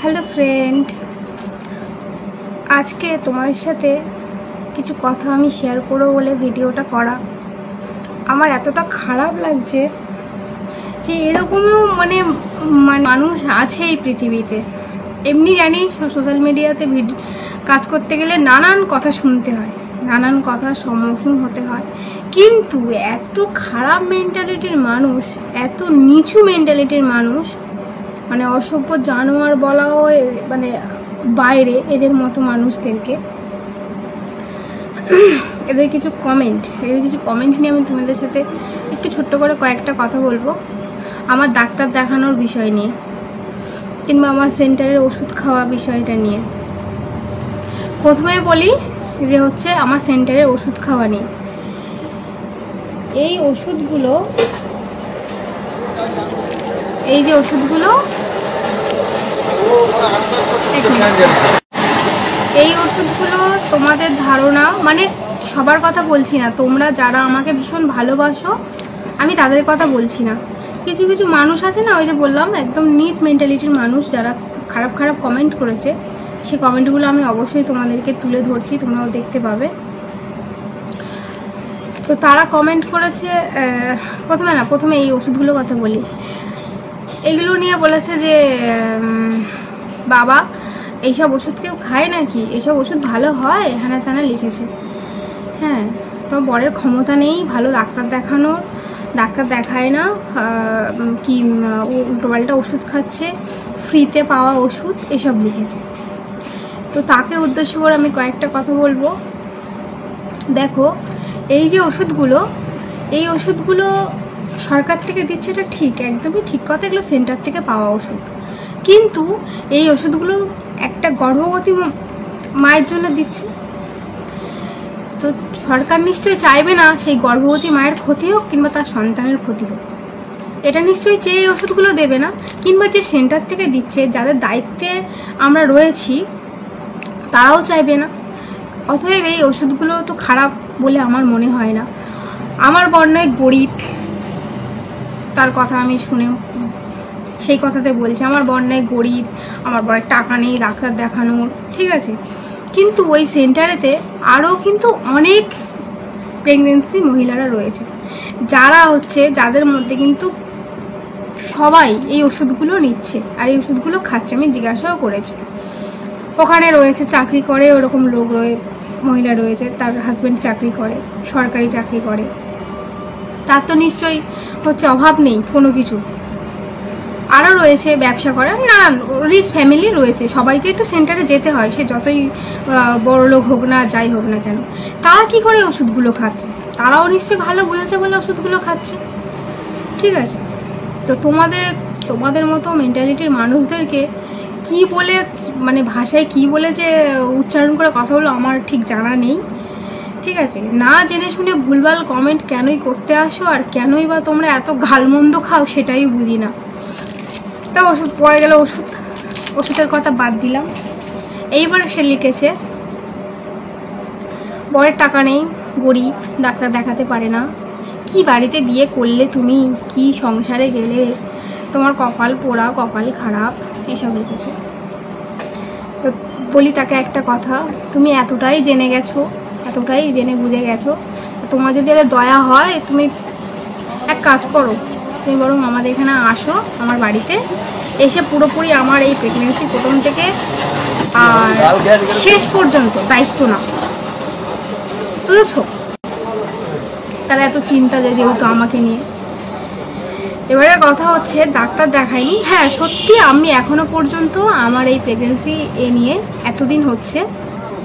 Hello friend, আজকে তোমাদের সাথে কিছু কথা আমি শেয়ার করব বলে ভিডিওটা করা। আমার এতটা খারাপ লাগছে যে এরকমও মানুষ আছে এই পৃথিবীতে। এমনি জানি সোশ্যাল মিডিয়াতে কাজ করতে গেলে নানান কথা শুনতে হয়, নানান কথার সম্মুখীন হতে হয়, কিন্তু এত খারাপ মেন্টালিটির মানুষ, এত নিচু মেন্টালিটির মানুষ, অসভ্য জানোয়ার বলা হয় বাইরে এদের মতো মানুষদেরকে। এদের কিছু কমেন্ট নিয়ে আমি তোমাদের সাথে একটু ছোট্ট করে কয়েকটা কথা বলবো। আমার ডাক্তার দেখানোর বিষয় নিয়ে, কিংবা আমার সেন্টারের ওষুধ খাওয়া বিষয়টা নিয়ে। প্রথমে বলি যে আমার সেন্টারের ওষুধ খাওয়া নিয়ে। এই ওষুধগুলো তোমাদের ধারণা, সবার কথা বলছি না, তোমরা যারা আমাকে ভীষণ ভালোবাসো আমি তাদের কথা বলছি না। কিছু কিছু মানুষ আছে না, ওই যে বললাম একদম নিচ মেন্টালিটির মানুষ, যারা খারাপ খারাপ কমেন্ট করেছে, সেই কমেন্টগুলো আমি অবশ্যই তোমাদেরকে তুলে ধরছি, তোমরাও দেখতে পাবে। তো তারা কমেন্ট করেছে, প্রথমে এই ওষুধগুলোর কথা বলি। এইগুলো নিয়ে বলেছে যে বাবা এইসব ওষুধ কেউ খায় নাকি, এইসব ওষুধ ভালো হয়, হ্যানা ত্যানা লিখেছে। হ্যাঁ, তোমার বরের ক্ষমতা নেই ভালো ডাক্তার দেখানো, ডাক্তার দেখায় না, কি উল্টোপাল্টা ওষুধ খাচ্ছে, ফ্রিতে পাওয়া ওষুধ, এসব লিখেছে। তো তাকে উদ্দেশ্য করে আমি কয়েকটা কথা বলবো। দেখো, এই যে ওষুধগুলো, এই ওষুধগুলো সরকার থেকে দিচ্ছে, এটা ঠিক, একদমই ঠিক কথা, এগুলো সেন্টার থেকে পাওয়া ওষুধ। কিন্তু এই ওষুধগুলো একটা গর্ভবতী মায়ের জন্য দিচ্ছে। তো সরকার নিশ্চয়ই চাইবে না সেই গর্ভবতী মায়ের ক্ষতি হোক কিংবা তার সন্তানের ক্ষতি হোক, এটা নিশ্চয়ই চেয়ে এই ওষুধগুলো দেবে না। কিংবা যে সেন্টার থেকে দিচ্ছে, যাদের দায়িত্বে আমরা রয়েছি, তারাও চাইবে না। অতএব এই ওষুধগুলো তো খারাপ বলে আমার মনে হয় না। আমার বর্ণায় গরিব, তার কথা আমি শুনে সেই কথাতে বলছি, আমার বর্ণায় গরিব, আমার বরের টাকা নেই ডাক্তার দেখানোর, ঠিক আছে। কিন্তু ওই সেন্টারেতে আরও কিন্তু অনেক প্রেগনেন্সি মহিলারা রয়েছে, যাদের মধ্যে কিন্তু সবাই এই ওষুধগুলো নিচ্ছে আর এই ওষুধগুলো খাচ্ছে। আমি জিজ্ঞাসাও করেছি, ওখানে রয়েছে চাকরি করে ওরকম লোক, মহিলা রয়েছে, তার হাজব্যান্ড চাকরি করে, সরকারি চাকরি করে, তার তো নিশ্চয়ই অভাব নেই কোনো কিছু। আরও রয়েছে ব্যবসা করে, নানান রিচ ফ্যামিলি রয়েছে, সবাইকেই তো সেন্টারে যেতে হয়, সে যতই বড় লোক হোক না, যাই হোক না কেন। তারা কি করে ওষুধগুলো খাচ্ছে? তারাও নিশ্চয়ই ভালো বুঝেছে বলে ওষুধগুলো খাচ্ছে, ঠিক আছে। তো তোমাদের মতো মেন্টালিটির মানুষদেরকে কি বলে, ভাষায় কি বলে যে উচ্চারণ করে কথা বলো আমার ঠিক জানা নেই, ঠিক আছে। না জেনে শুনে ভুলভাল কমেন্ট কেনই করতে আসো, আর কেনই বা তোমরা এত গালমন্দ খাও, সেটাই বুঝি না। তা ওষুধ পড়ে গেল, ওষুধের কথা বাদ দিলাম। এইবার সে লিখেছে বরের টাকা নেই, গরিব, ডাক্তার দেখাতে পারে না, কি বাড়িতে বিয়ে করলে তুমি, কি সংসারে গেলে, তোমার কপাল পোড়া, কপাল খারাপ, এসব লিখেছে। তো বলি তাকে একটা কথা, তুমি এতটাই জেনে বুঝে গেছো, তোমার যদি এত দয়া হয়, তুমি এক কাজ করো, তুমি বরং আমাদের এখানে আসো, আমার বাড়িতে এসে পুরোপুরি আমার এই প্রেগনেন্সি প্রথম থেকে আর শেষ পর্যন্ত দায়িত্ব নাও, বুঝেছো। তারা এত চিন্তা যেহেতু আমাকে নিয়ে। এবারে কথা হচ্ছে, ডাক্তার দেখাইনি। হ্যাঁ, সত্যি আমি এখনো পর্যন্ত আমার এই প্রেগনেন্সি নিয়ে এতদিন হচ্ছে,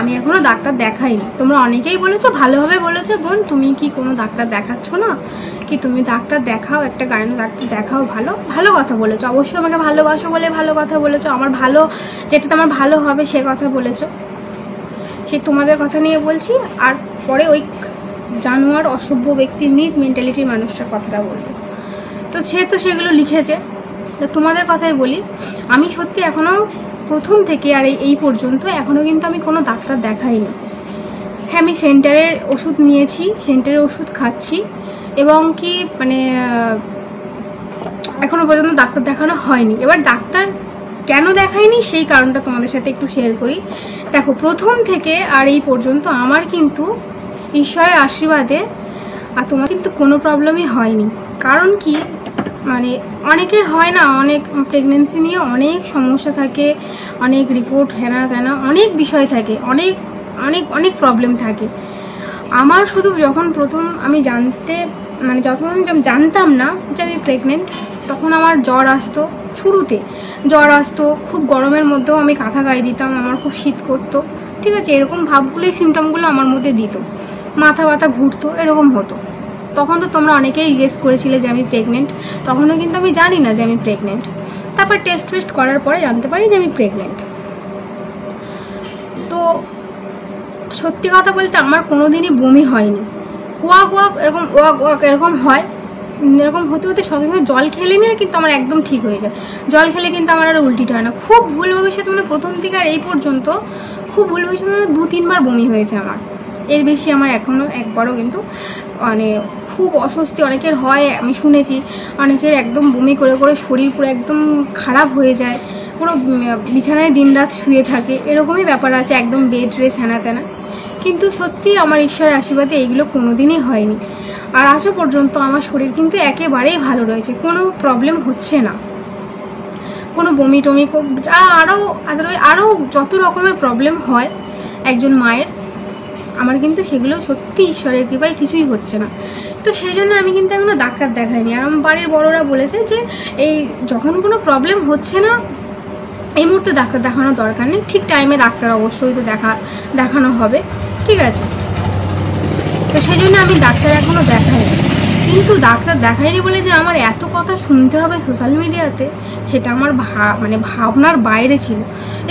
আমি এখনো ডাক্তার দেখাইনি। তোমরা অনেকেই বলেছো, ভালোভাবে বলেছো, বোন তুমি কি কোনো ডাক্তার দেখাচ্ছ না, কি তুমি ডাক্তার দেখাও, একটা গাইনো ডাক্তার দেখাও, ভালো কথা বলেছো। অবশ্যই আমাকে ভালোবাসো বলে ভালো কথা বলেছো, আমার ভালো, যেটাতে আমার ভালো হবে সে কথা বলেছো, সে তোমাদের কথা নিয়ে বলছি। আর পরে ওই জানোয়ার অসভ্য ব্যক্তির নিজ মেন্টালিটির মানুষটার কথাটা বলবো। তো সেগুলো লিখেছে। তো তোমাদের কথাই বলি, আমি সত্যি এখনও প্রথম থেকে আর এই পর্যন্ত এখনও কিন্তু আমি কোনো ডাক্তার দেখাইনি। হ্যাঁ, আমি সেন্টারের ওষুধ নিয়েছি, সেন্টারের ওষুধ খাচ্ছি, এবং কি এখনো পর্যন্ত ডাক্তার দেখানো হয়নি। এবার ডাক্তার কেন দেখাইনি সেই কারণটা তোমাদের সাথে একটু শেয়ার করি। দেখো, প্রথম থেকে আর এই পর্যন্ত আমার কিন্তু ঈশ্বরের আশীর্বাদে আর তোমার কিন্তু কোনো প্রবলেমই হয়নি। কারণ কি, মানে অনেকের হয় না, অনেক প্রেগনেন্সি নিয়ে অনেক সমস্যা থাকে, অনেক রিপোর্ট হেনা তেনা অনেক বিষয় থাকে, অনেক অনেক অনেক প্রবলেম থাকে। আমার শুধু যখন প্রথম আমি যখন আমি জানতাম না যে আমি প্রেগনেন্ট, তখন আমার জ্বর আসতো, শুরুতে জ্বর আসতো, খুব গরমের মধ্যেও আমি কাঁথা গায়ে দিতাম, আমার খুব শীত করতো, ঠিক আছে, এরকম ভাবগুলোই সিমটমগুলো আমার মধ্যে দিত, মাথা ব্যথা ঘুরতো, এরকম হতো। তখন তো তোমরা অনেকেই গেস করেছিলে যে আমি প্রেগনেন্ট, তখনও কিন্তু আমি জানি না যে আমি প্রেগনেন্ট। তারপর টেস্ট করার পরে জানতে পারি যে আমি প্রেগনেন্ট। তো সত্যি কথা বলতে আমার কোনোদিনই বমি হয়নি, ওয়াক এরকম হয়, এরকম হতে হতে সবসময় জল খেলে নিয়ে কিন্তু আমার একদম ঠিক হয়ে যায়। জল খেলে কিন্তু আমার আর উল্টিটা হয় না। খুব ভুল ভবিষ্যৎ, মানে প্রথম থেকে আর এই পর্যন্ত খুব ভুল ভবিষ্যৎ, মানে 2-3 বার বমি হয়েছে আমার, এর বেশি আমার এখনও একবারও কিন্তু মানে খুব অস্বস্তি অনেকের হয়, আমি শুনেছি অনেকের একদম বমি করে করে শরীর পুরো একদম খারাপ হয়ে যায়, পুরো বিছানায় দিনরাত শুয়ে থাকে, এরকমই ব্যাপার আছে, একদম বেড রেস্ট হেনা তেনা। কিন্তু সত্যি আমার ঈশ্বরের আশীর্বাদে এইগুলো কোনোদিনই হয়নি। আর আজও পর্যন্ত আমার শরীর কিন্তু একেবারেই ভালো রয়েছে, কোনো প্রবলেম হচ্ছে না, কোনো বমি টমি আরও যত রকমের প্রবলেম হয় একজন মায়ের, আমার কিন্তু সেগুলো সত্যি ঈশ্বরের কৃপায় কিছুই হচ্ছে না। তো সেই জন্য আমি কিন্তু এখনো ডাক্তার দেখাইনি। আর আমার বাড়ির বড়রা বলেছে যে এই যখন কোনো প্রবলেম হচ্ছে না এই মুহূর্তে ডাক্তার দেখানোর দরকার নেই, ঠিক টাইমে ডাক্তার অবশ্যই তো দেখানো হবে, ঠিক আছে। তো সেই জন্য আমি ডাক্তার এখনও দেখাইনি। কিন্তু ডাক্তার দেখাইনি বলে যে আমার এত কথা শুনতে হবে সোশ্যাল মিডিয়াতে, সেটা আমার ভাবনার বাইরে ছিল।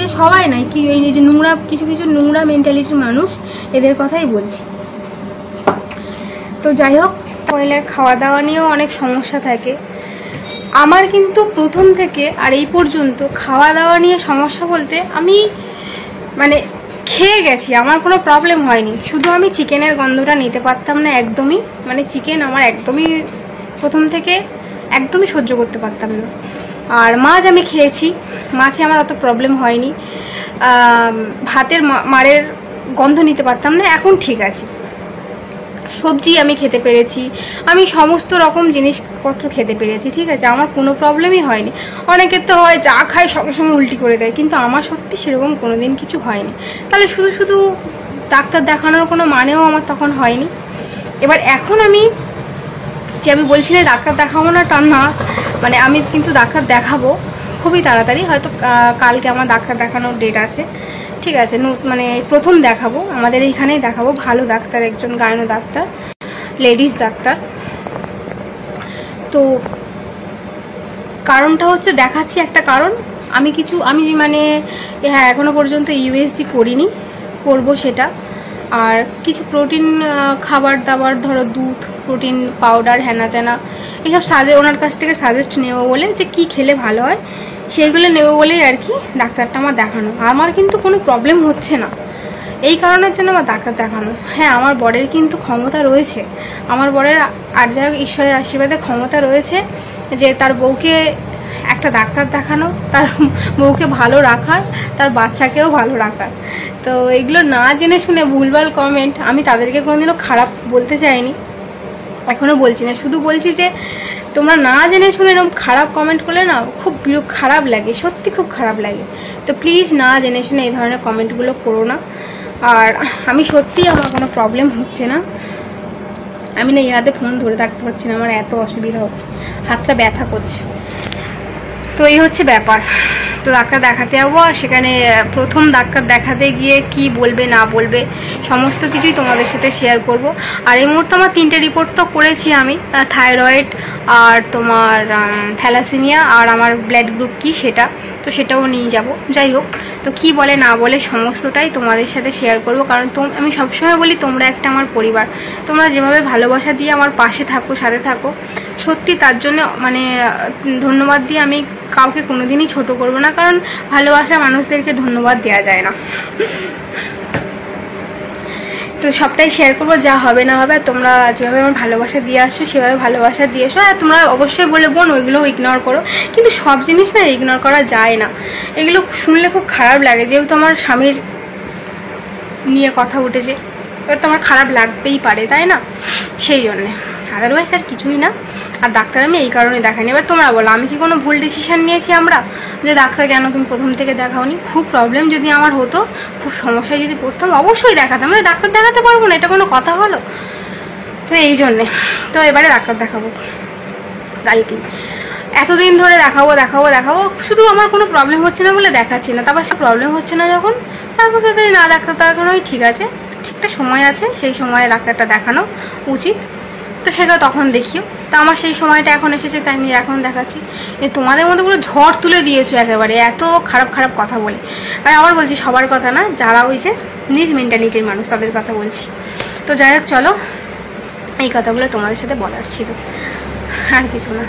এই সবাই নাই কি, এই যে নোংরা কিছু নোংরা মেন্টালিটির মানুষ, এদের কথাই বলছি। তো যাই হোক, মহিলার খাওয়া দাওয়া নিয়েও অনেক সমস্যা থাকে। আমার কিন্তু প্রথম থেকে আর এই পর্যন্ত খাওয়া দাওয়া নিয়ে সমস্যা বলতে আমি খেয়ে গেছি, আমার কোনো প্রবলেম হয়নি। শুধু আমি চিকেনের গন্ধটা নিতে পারতাম না একদমই, চিকেন আমার একদমই প্রথম থেকে একদমই সহ্য করতে পারতাম না। আর মাছ আমি খেয়েছি, মাছে আমার অত প্রবলেম হয়নি। ভাতের মাড়ের গন্ধ নিতে পারতাম না, এখন ঠিক আছে। সবজি আমি খেতে পেরেছি, আমি সমস্ত রকম জিনিসপত্র খেতে পেরেছি, ঠিক আছে, আমার কোনো প্রবলেমই হয়নি। অনেকের তো হয় যা খায় সঙ্গে সঙ্গে উল্টি করে দেয়, কিন্তু আমার সত্যি সেরকম কোনো দিন কিছু হয়নি। তাহলে শুধু ডাক্তার দেখানোর কোনো মানেও আমার তখন হয়নি। এবার এখন আমি বলছি না ডাক্তার দেখাবো না, তা না, আমি কিন্তু ডাক্তার দেখাবো খুবই তাড়াতাড়ি, হয়তো কালকে আমার ডাক্তার দেখানোর ডেট আছে, ঠিক আছে। প্রথম দেখাবো, আমাদের এইখানেই দেখাবো, ভালো ডাক্তার, একজন গাইনো ডাক্তার, লেডিস ডাক্তার। তো কারণটা হচ্ছে দেখাচ্ছি একটা কারণ, আমি হ্যাঁ এখনো পর্যন্ত ইউএসজি করিনি, করব সেটা। আর কিছু প্রোটিন খাবার দাবার, ধরো দুধ, প্রোটিন পাউডার, হেনা তেনা এইসব ওনার কাছ থেকে সাজেস্ট নেবো বলে, যে কি খেলে ভালো হয় সেইগুলো নেবো বলেই আর কি ডাক্তারটা আমার দেখানো। আমার কিন্তু কোনো প্রবলেম হচ্ছে না, এই কারণের জন্য আমার ডাক্তার দেখানো। হ্যাঁ, আমার বরের কিন্তু ক্ষমতা রয়েছে, আমার বরের আর যাই হোক ঈশ্বরের আশীর্বাদে ক্ষমতা রয়েছে যে তার বউকে একটা ডাক্তার দেখানো, তার বউকে ভালো রাখার, তার বাচ্চাকেও ভালো রাখার। তো এগুলো না জেনে শুনে ভুলভাল কমেন্ট, আমি তাদেরকে কোনোদিনও খারাপ বলতে চাইনি, এখনও বলছি না, শুধু বলছি যে তোমরা না জেনে শুনে এরকম খারাপ কমেন্ট করলে না খুব খারাপ লাগে, সত্যি খুব খারাপ লাগে। তো প্লিজ না জেনে শুনে এই ধরনের কমেন্টগুলো করো না। আর আমি সত্যি আমার কোনো প্রবলেম হচ্ছে না, আমি না ইয়াতে ফোন ধরে থাকতে পারছি না, আমার এত অসুবিধা হচ্ছে, হাতটা ব্যথা করছে। তো এই হচ্ছে ব্যাপার। তো ডাক্তার দেখাতে যাবো, আর সেখানে প্রথম ডাক্তার দেখাতে গিয়ে কি বলবে না বলবে সমস্ত কিছুই তোমাদের সাথে শেয়ার করব। আর এই মুহূর্তে আমার 3টে রিপোর্ট তো করেছি আমি, থাইরয়েড আর তোমার থ্যালাসেমিয়া, আর আমার ব্লাড গ্রুপ কি সেটা, তো সেটাও নিয়ে যাব। যাই হোক, তো কি বলে না বলে সমস্তটাই তোমাদের সাথে শেয়ার করব। কারণ আমি সবসময় বলি তোমরা একটা আমার পরিবার, তোমরা যেভাবে ভালোবাসা দিয়ে আমার পাশে থাকো, সাথে থাকো, সত্যি তার জন্য ধন্যবাদ দিয়ে আমি কাউকে কোনোদিনই ছোট করবো না, কারণ ভালোবাসা মানুষদেরকে ধন্যবাদ দেওয়া যায় না। তো সবটাই শেয়ার করবো, যা হবে না হবে। তোমরা যেভাবে আমার ভালোবাসা দিয়ে আসছো সেভাবে ভালোবাসা দিয়ে এসো। আর তোমরা অবশ্যই বলে বোন ওইগুলো ইগনোর করো, কিন্তু সব জিনিস না ইগনোর করা যায় না। এগুলো শুনলে খুব খারাপ লাগে, যেহেতু আমার স্বামীর নিয়ে কথা উঠেছে, এবার তো আমার খারাপ লাগতেই পারে, তাই না? সেই জন্যে, আদারওয়াইজ আর কিছুই না। আর ডাক্তার আমি এই কারণে দেখাইনি। এবার তোমরা বলো আমি কি কোনো ভুল ডিসিশান নিয়েছি আমরা, যে ডাক্তার কেন তুমি প্রথম থেকে দেখাওনি? খুব প্রবলেম যদি আমার হতো, খুব সমস্যায় যদি পড়তাম, অবশ্যই দেখাতাম। মানে ডাক্তার দেখাতে পারবো না, এটা কোনো কথা হলো? তো এই জন্যে তো এবারে ডাক্তার দেখাবো কালকেই। এতদিন ধরে দেখাবো দেখাবো দেখাবো, শুধু আমার কোনো প্রবলেম হচ্ছে না বলে দেখাচ্ছি না। তারপর সে প্রবলেম হচ্ছে না যখন, তারপর সাথে না ডাক্তার দেখানোই ঠিক আছে, ঠিকটা সময় আছে, সেই সময়ে ডাক্তারটা দেখানো উচিত। তো সেটা তখন দেখিও। তা আমার সেই সময়টা এখন এসেছে, তাই আমি এখন দেখাচ্ছি। তোমাদের মধ্যে পুরো ঝড় তুলে দিয়েছো একেবারে, এত খারাপ খারাপ কথা বলে। আর আবার বলছি সবার কথা না, যারা ওই যে নিজ মেন্টালিটির মানুষ তাদের কথা বলছি। তো যাই হোক, চলো এই কথাগুলো তোমাদের সাথে বলার ছিল, আর কিছু না।